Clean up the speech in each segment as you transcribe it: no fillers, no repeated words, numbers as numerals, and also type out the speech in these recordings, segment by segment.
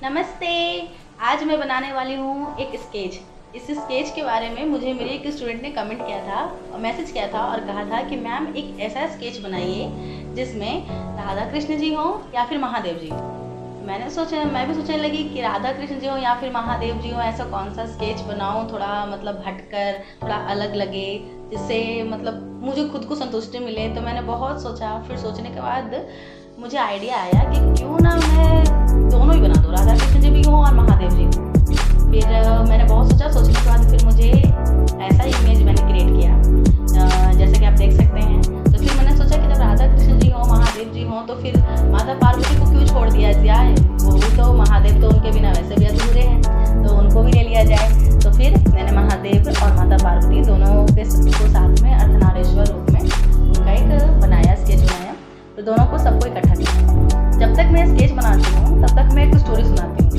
नमस्ते। आज मैं बनाने वाली हूँ एक स्केच। इस स्केच के बारे में मुझे मेरे एक स्टूडेंट ने कमेंट किया था और मैसेज किया था और कहा था कि मैम एक ऐसा स्केच बनाइए जिसमें राधा कृष्ण जी हों या फिर महादेव जी हों। मैं भी सोचने लगी कि राधा कृष्ण जी हों या फिर महादेव जी हों, ऐसा कौन सा स्केच बनाऊँ थोड़ा मतलब हटकर, थोड़ा अलग लगे, जिससे मतलब मुझे खुद को संतुष्टि मिले। तो मैंने बहुत सोचा, फिर सोचने के बाद मुझे आइडिया आया कि क्यों ना मैं दोनों ही बना दूँ, राधा कृष्ण जी भी हों और महादेव जी हों। फिर मैंने बहुत सोचने के बाद फिर मुझे ऐसा इमेज मैंने क्रिएट किया, जैसे कि आप देख सकते हैं। तो फिर मैंने सोचा कि जब राधा कृष्ण जी हों, महादेव जी हों, तो फिर माता पार्वती को क्यों छोड़ दिया जाए। वो भी तो, महादेव तो उनके बिना वैसे भी अधूरे हैं, तो उनको भी ले लिया जाए। तो फिर मैंने महादेव और माता पार्वती दोनों के साथ में अर्धनारीश्वर रूप में उनका एक बनाया, स्केच बनाया। तो दोनों को सबको इकट्ठा किया। जब तक मैं स्केच बनाती हूँ तब तक मैं एक स्टोरी सुनाती हूँ।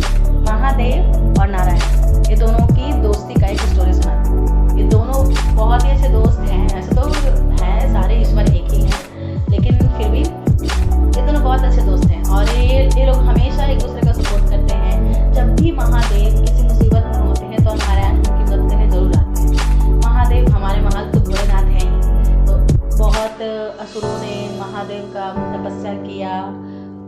महादेव और नारायण, ये दोनों की दोस्ती का एक स्टोरी सुनाती हूँ। ये दोनों बहुत ही अच्छे दोस्त हैं। ऐसे तो हैं, सारे ईश्वर एक ही हैं, लेकिन फिर भी ये दोनों बहुत अच्छे दोस्त हैं। और ये लोग हमेशा एक दूसरे का सपोर्ट करते हैं। जब भी महादेव किसी मुसीबत में होते हैं तो नारायण उनकी मदद करने जरूर आते हैं। महादेव हमारे महाल तो भोलेनाथ हैं ही, तो बहुत असुरों ने महादेव का तपस्या किया,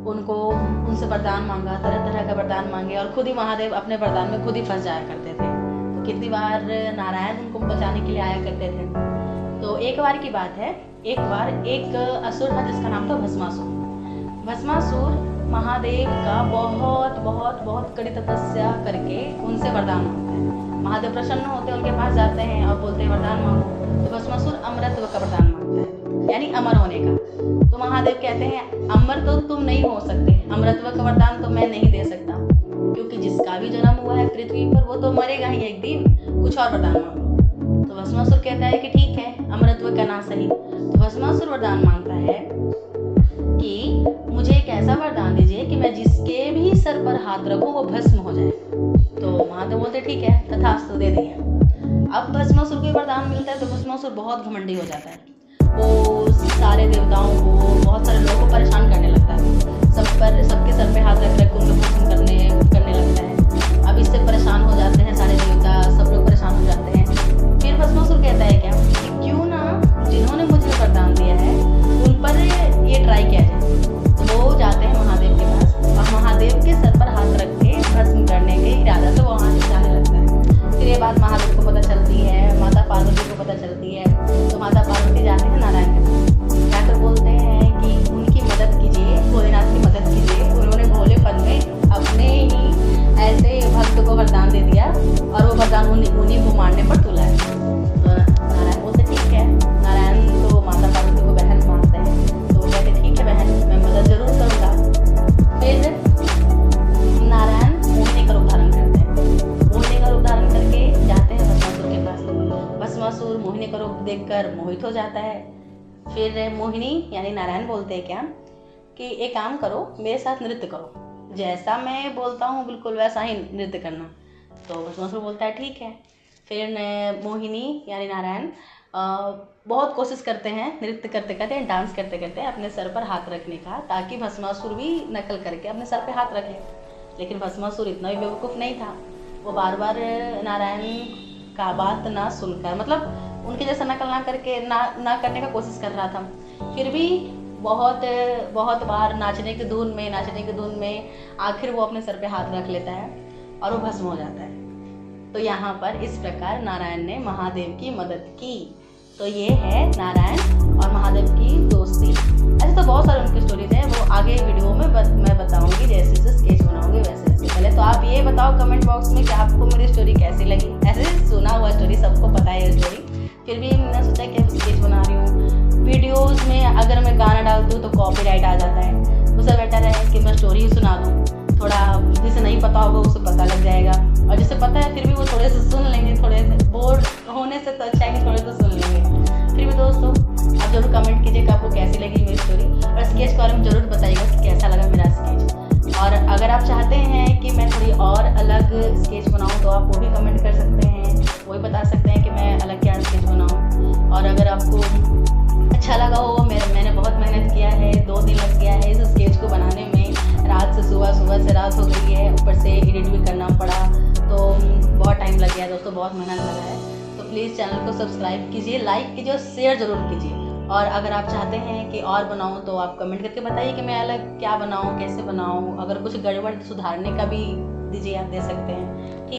उनसे वरदान मांगा, तरह तरह का वरदान मांगे, और खुद ही महादेव अपने वरदान में खुद ही फंस जाया करते थे। तो कितनी बार नारायण उनको बचाने के लिए आया करते थे। तो एक बार की बात है, एक बार एक असुर था जिसका नाम था भस्मासुर। भस्मासुर महादेव का बहुत बहुत बहुत कड़ी तपस्या करके उनसे वरदान मांगता है। महादेव प्रसन्न होते हैं, उनके पास जाते हैं और बोलते हैं वरदान मांगो। तो भस्मासुर अमरत्व का वरदान मांगता है, यानी अमर होने का। तो महादेव कहते हैं अमर तो तुम नहीं हो सकते, अमरत्व का वरदान तो मैं नहीं दे सकता, क्योंकि जिसका भी जन्म हुआ है पृथ्वी पर वो तो मरेगा ही एक दिन, कुछ और वरदान मांगो। तो भस्मासुर कहता है कि ठीक है, अमरत्व का ना सही। तो भस्मासुर वरदान मांगता है कि मुझे एक ऐसा वरदान दीजिए कि मैं जिसके भी सर पर हाथ रखूं वो भस्म हो जाए। तो महादेव बोलते ठीक है, तथास्तु, दे दिया। अब भस्मासुर को वरदान मिलता है तो भस्मासुर बहुत घमंडी हो जाता है। वो सारे देवताओं को, बहुत सारे लोगों को परेशान करने लगता है। सबके सर पे हाथ रख उनको भस्म करने लगता है। अब इससे परेशान हो जाते हैं सारे देवता, सब लोग परेशान हो जाते हैं। फिर भस्मासुर कहता है क्या कि क्यों ना जिन्होंने मुझे वरदान दिया है उन पर ये ट्राई किया जाए। तो वो जाते हैं महादेव के पास और महादेव के सर पर हाथ रख के भस्म करने के इरादा से वो वहाँ से जाने लगता है। फिर ये बात महादेव को पता चलती है, माता पार्वती को पता चलती है। तो माता पार्वती जाते हैं नारायण के पास, जाकर बोलते हैं कि उनकी मदद कीजिए, भोलेनाथ की मदद कीजिए। उन्होंने भोलेपन में अपने ही ऐसे भक्त को वरदान दे दिया और वो वरदान उन्हीं को मारने पर तुला है। तो नारायण बोलते ठीक है। नारायण तो माता पार्वती को बहन मानते हैं, तो वो कहते ठीक है बहन, मैं मदद जरूर करूँगा। फिर नारायण मोहिनी का रूप धारण करते हैं। मोहिनी का रूप धारण करके जाते हैं भस्मासुर के पास। भस्मासुर मोहिनी का रूप देखकर मोहित हो जाता है। फिर मोहिनी यानी नारायण बोलते हैं क्या कि एक काम करो, मेरे साथ नृत्य करो, जैसा मैं बोलता हूँ बिल्कुल वैसा ही नृत्य करना। तो भस्मासुर बोलता है ठीक है। फिर मोहिनी यानी नारायण बहुत कोशिश करते हैं, नृत्य करते करते, डांस करते करते अपने सर पर हाथ रखने का, ताकि भस्मासुर भी नकल करके अपने सर पर हाथ रखे। लेकिन भस्मासुर इतना भी बेवकूफ़ नहीं था। वो बार बार नारायण का बात ना सुनकर, मतलब उनके जैसा नकल ना करके ना करने का कोशिश कर रहा था। फिर भी बहुत बार नाचने की धुन में आखिर वो अपने सर पे हाथ रख लेता है और वो भस्म हो जाता है। तो यहाँ पर इस प्रकार नारायण ने महादेव की मदद की। तो ये है नारायण और महादेव की दोस्ती। ऐसे तो बहुत सारे उनकी स्टोरीज हैं, वो आगे वीडियो में मैं बताऊंगी, जैसे जैसे स्केच बनाऊंगी वैसे वैसे। पहले तो आप ये बताओ कमेंट बॉक्स में कि आपको मेरी स्टोरी कैसी लगी। ऐसे सुना हुआ स्टोरी, सबको पता है ये स्टोरी, फिर भी मैंने सोचा कि अब स्केच बना रही हूँ। वीडियोज़ में अगर मैं गाना डालती हूँ तो कॉपीराइट आ जाता है, उससे बेटर है कि मैं स्टोरी ही सुना दूँ। थोड़ा जिसे नहीं पता होगा उसे पता लग जाएगा, और जिसे पता है फिर भी वो थोड़े से सुन लेंगे। थोड़े से बोर होने से तो अच्छा है कि थोड़े तो सुन लेंगे। फिर भी दोस्तों आप जरूर कमेंट कीजिए कि आपको कैसी लगी मेरी स्टोरी, और स्केच के बारे में ज़रूर बताइएगा कि कैसा लगा मेरा स्केच। और अगर आप चाहते हैं कि मैं थोड़ी और अलग स्केच बनाऊँ तो आप वो भी कमेंट कर सकते हैं, वो भी बता सकते हैं कि मैं अलग क्या स्केच बनाऊँ। और अगर आपको अच्छा लगा हो, मैंने बहुत मेहनत किया है, 2 दिन लग गया है इस स्केच को बनाने में। रात से सुबह, सुबह से रात हो गई है, ऊपर से एडिट भी करना पड़ा, तो बहुत टाइम लग गया दोस्तों, बहुत मेहनत लगा है। तो प्लीज़ चैनल को सब्सक्राइब कीजिए, लाइक कीजिए और शेयर ज़रूर कीजिए। और अगर आप चाहते हैं कि और बनाऊँ तो आप कमेंट करके बताइए कि मैं अलग क्या बनाऊँ, कैसे बनाऊँ। अगर कुछ गड़बड़ सुधारने का भी दीजिए, आप दे सकते हैं। ठीक।